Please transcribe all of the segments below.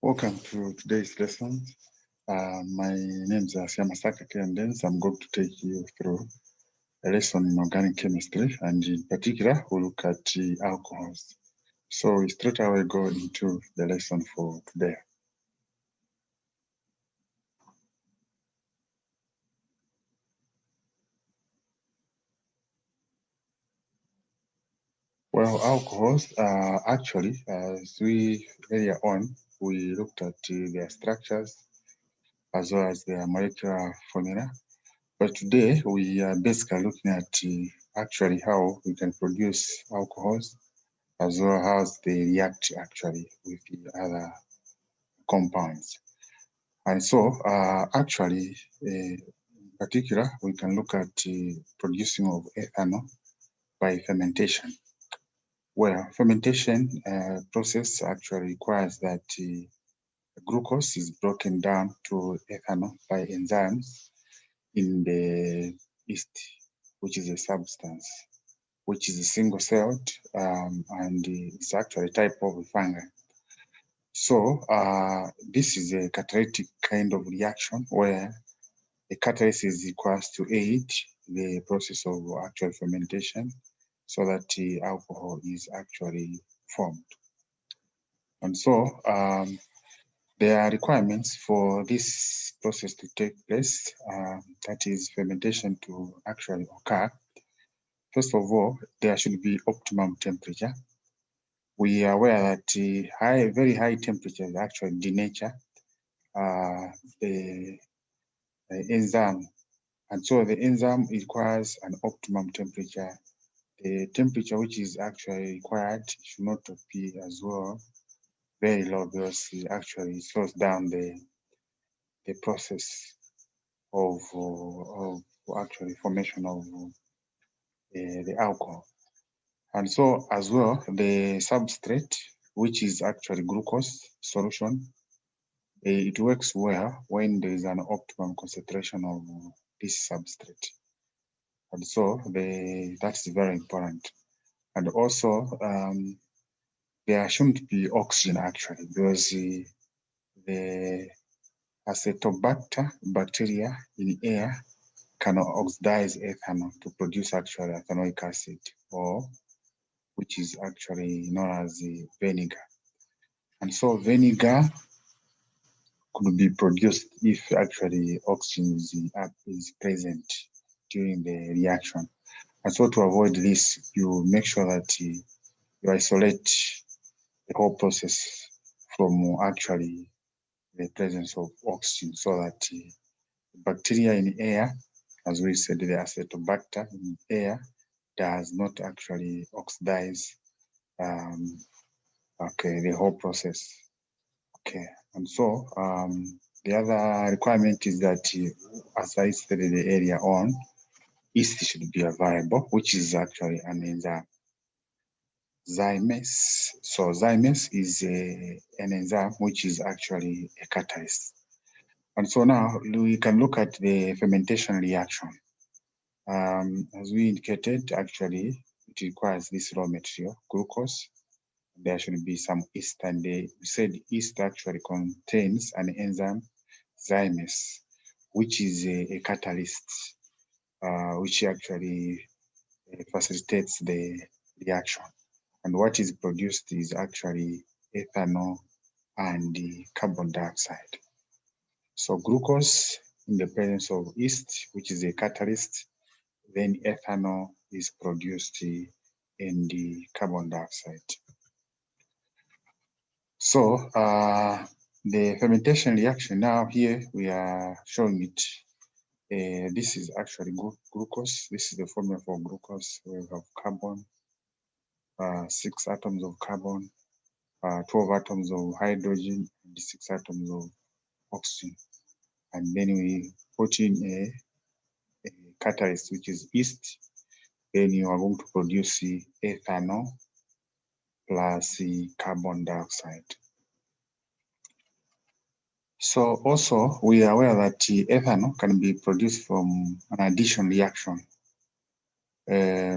Welcome to today's lesson. My name is Yamasaka Kendens. I'm going to take you through a lesson in organic chemistry, and in particular, we'll look at alcohols. So we straight away go into the lesson for today. Well, alcohols actually, as we earlier on, we looked at their structures as well as their molecular formula. But today we are basically looking at actually how we can produce alcohols as well as they react actually with the other compounds. And so actually, in particular, we can look at producing of ethanol by fermentation, where fermentation process actually requires that glucose is broken down to ethanol by enzymes in the yeast, which is a substance, which is single-celled and it's actually a type of fungi. So this is a catalytic kind of reaction where the catalyst is equals to aid the process of actual fermentation so that the alcohol is actually formed. And so there are requirements for this process to take place, that is fermentation to actually occur. First of all, there should be optimum temperature. We are aware that very high temperatures actually denature the enzyme, and so the enzyme requires an optimum temperature. The temperature which is actually required should not be as well very low, because it actually slows down the process of actually formation of the alcohol. And so as well, the substrate, which is actually glucose solution, it works well when there is an optimum concentration of this substrate. And so that's very important. And also, there shouldn't be oxygen actually, because the Acetobacter bacteria in air can oxidize ethanol to produce actually ethanoic acid, or which is actually known as vinegar. And so vinegar could be produced if actually oxygen is present during the reaction. And so to avoid this, you make sure that you isolate the whole process from actually the presence of oxygen, so that bacteria in air, as we said, the Acetobacter in air does not actually oxidize the whole process. Okay, and so the other requirement is that, as I stated earlier on, yeast should be available, which is actually an enzyme. Zymase. So zymase is an enzyme which is actually a catalyst. And so now we can look at the fermentation reaction. As we indicated, actually, it requires this raw material, glucose. There should be some yeast, and we said yeast actually contains an enzyme, zymase, which is a catalyst, which actually facilitates the reaction. And what is produced is actually ethanol and the carbon dioxide. So glucose in the presence of yeast, which is a catalyst, then ethanol is produced in the carbon dioxide. So the fermentation reaction, now here we are showing it. This is actually glucose. This is the formula for glucose. We have carbon, 6 atoms of carbon, 12 atoms of hydrogen, and 6 atoms of oxygen. And then we put in a catalyst, which is yeast. Then you are going to produce ethanol plus carbon dioxide. So also we are aware that ethanol can be produced from an addition reaction,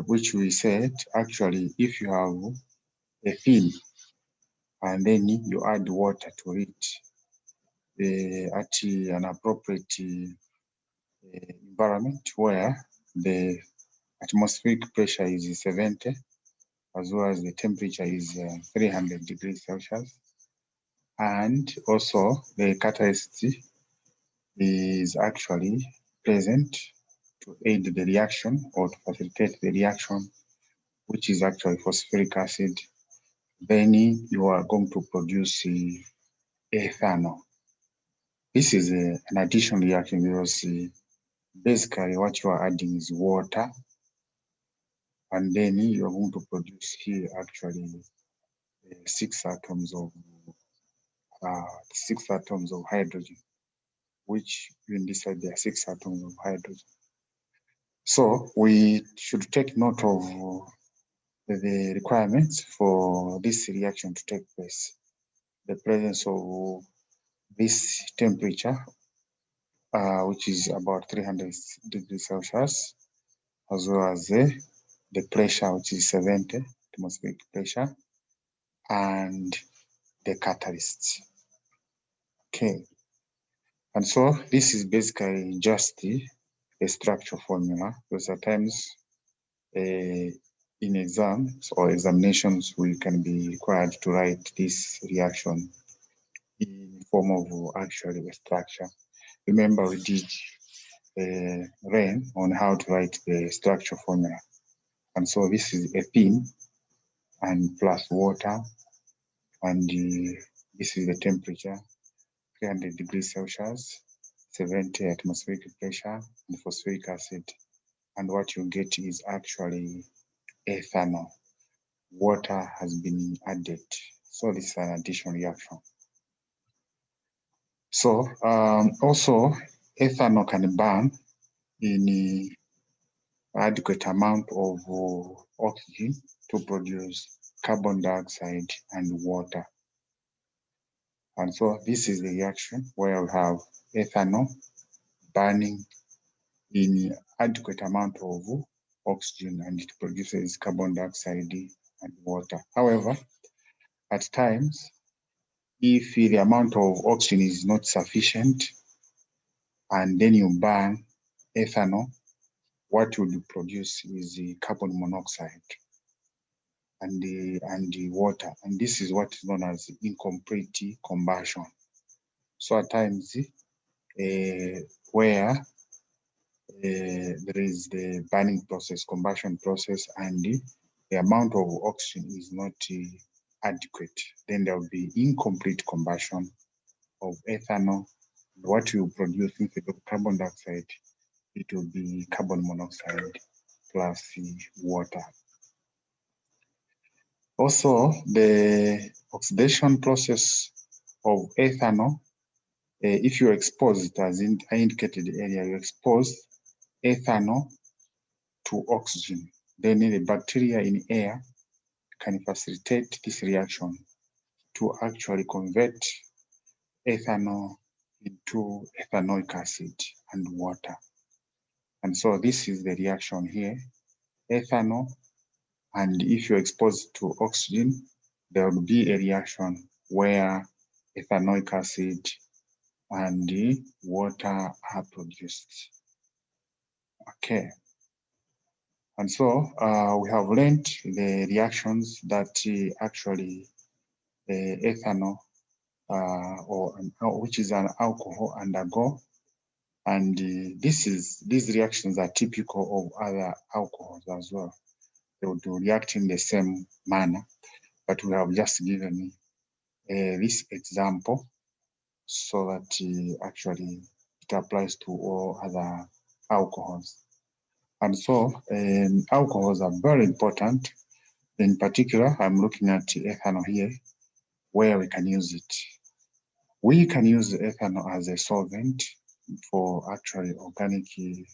which we said actually if you have a feed and then you add water to it at an appropriate environment where the atmospheric pressure is 70, as well as the temperature is 300 degrees Celsius. And also the catalyst is actually present to aid the reaction or to facilitate the reaction, which is actually phosphoric acid. Then you are going to produce ethanol. This is an additional reaction because basically what you are adding is water, and then you are going to produce here actually 6 atoms of 6 atoms of hydrogen, which in this side there are 6 atoms of hydrogen. So we should take note of the requirements for this reaction to take place. The presence of this temperature, which is about 300 degrees Celsius, as well as the pressure, which is 70 atmospheric pressure, and the catalysts. Okay, and so this is basically just a structure formula, because at times in exams or examinations we can be required to write this reaction in form of actually a structure. Remember we did learn on how to write the structure formula, and so this is ethene and plus water, and this is the temperature, 300 degrees Celsius, 70 atmospheric pressure, and phosphoric acid. And what you get is actually ethanol. Water has been added. So this is an additional reaction. So also ethanol can burn in adequate amount of oxygen to produce carbon dioxide and water. And so this is the reaction where we have ethanol burning in adequate amount of oxygen, and it produces carbon dioxide and water. However, at times, if the amount of oxygen is not sufficient, and then you burn ethanol, what would produce is the carbon monoxide and the water, and this is what is known as incomplete combustion. So at times, where there is the burning process, combustion process, and the amount of oxygen is not adequate, then there will be incomplete combustion of ethanol. What you produce instead of carbon dioxide, it will be carbon monoxide plus water. Also, the oxidation process of ethanol, if you expose it, as I indicated earlier, you expose ethanol to oxygen, then the bacteria in air can facilitate this reaction to actually convert ethanol into ethanoic acid and water. And so this is the reaction here, ethanol, and if you expose it to oxygen, there will be a reaction where ethanoic acid and the water are produced. Okay. And so we have learned the reactions that actually ethanol, which is an alcohol, undergo, and these reactions are typical of other alcohols as well. They would react in the same manner, but we have just given this example so that actually it applies to all other alcohols. And so alcohols are very important. In particular, I'm looking at ethanol here, where we can use it. We can use ethanol as a solvent for actually organic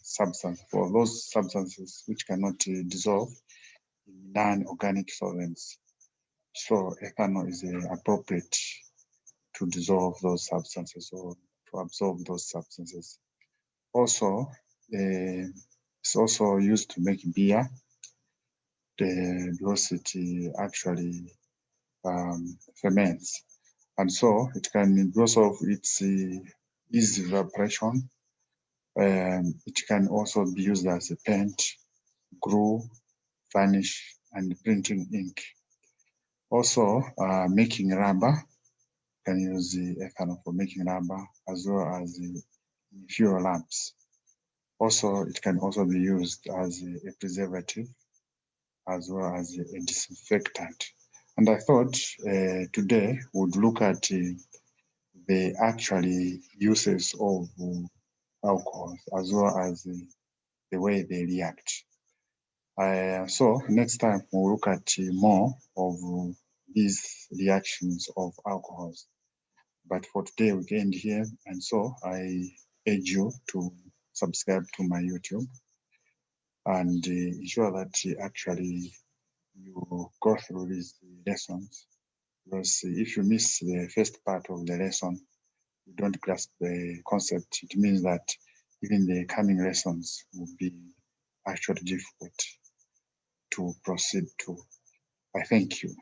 substance, for those substances which cannot dissolve in non-organic solvents. So ethanol is appropriate to dissolve those substances or to absorb those substances. Also, it's also used to make beer. The velocity actually ferments. And so it can, because of its easy evaporation, it can also be used as a paint, glue, varnish, and printing ink. Also, making rubber, can use the ethanol for making rubber, as well as the fuel lamps. Also, it can also be used as a preservative, as well as a disinfectant. And I thought today we'd look at the actually uses of alcohols, as well as the way they react. So next time we'll look at more of these reactions of alcohols. But for today we can end here, and so I urge you to subscribe to my YouTube and ensure that actually you go through these lessons, because if you miss the first part of the lesson, you don't grasp the concept, it means that even the coming lessons will be actually difficult to proceed to. I thank you.